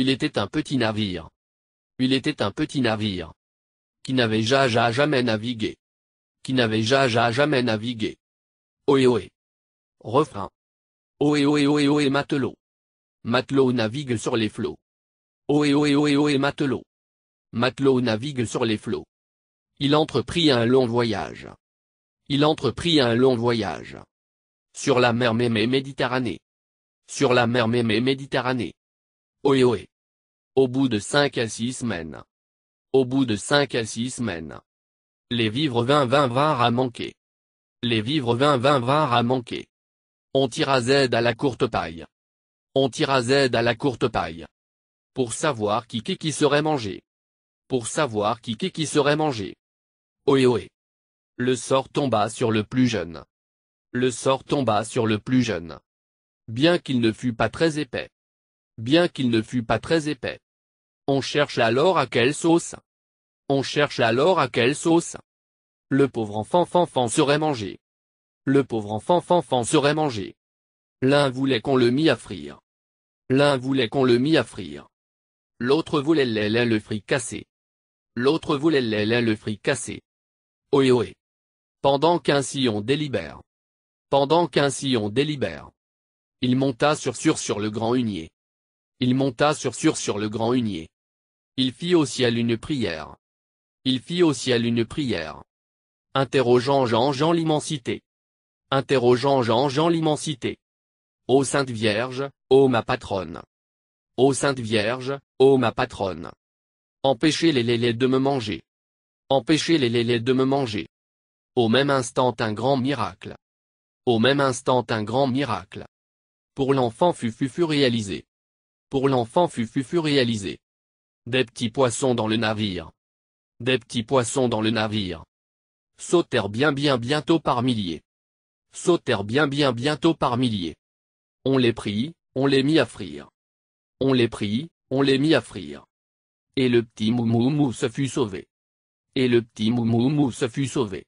Il était un petit navire. Il était un petit navire. Qui n'avait jamais navigué. Qui n'avait jamais navigué. Ohé ohé. Refrain. Ohé ohé ohé ohé matelot. Matelot navigue sur les flots. Ohé ohé ohé ohé matelot. Matelot navigue sur les flots. Il entreprit un long voyage. Il entreprit un long voyage. Sur la mer Méditerranée. Sur la mer Méditerranée. Ohé ohé. Au bout de 5 à 6 semaines. Au bout de 5 à 6 semaines. Les vivres vinrent à manquer. Les vivres vinrent à manquer. On tira Z à la courte paille. On tira Z à la courte paille. Pour savoir qui serait mangé. Pour savoir qui serait mangé. Ohé ohé. Le sort tomba sur le plus jeune. Le sort tomba sur le plus jeune. Bien qu'il ne fût pas très épais. Bien qu'il ne fût pas très épais. On cherche alors à quelle sauce. On cherche alors à quelle sauce. Le pauvre enfant serait mangé. Le pauvre enfant serait mangé. L'un voulait qu'on le mît à frire. L'un voulait qu'on le mît à frire. L'autre voulait le fricasser. L'autre voulait le fricasser. Ohé ohé. Pendant qu'ainsi on délibère. Pendant qu'ainsi on délibère. Il monta sur le grand hunier. Il monta sur le grand hunier. Il fit au ciel une prière. Il fit au ciel une prière. Interrogeant Jean l'immensité. Interrogeant Jean l'immensité. Ô Sainte Vierge, ô ma patronne. Ô Sainte Vierge, ô ma patronne. Empêchez les de me manger. Empêchez les de me manger. Au même instant un grand miracle. Au même instant un grand miracle. Pour l'enfant fut réalisé. Pour l'enfant fut réalisé. Des petits poissons dans le navire. Des petits poissons dans le navire. Sautèrent bien bientôt par milliers. Sautèrent bien bientôt par milliers. On les prit, on les mit à frire. On les prit, on les mit à frire. Et le petit Moumou se fut sauvé. Et le petit Moumou se fut sauvé.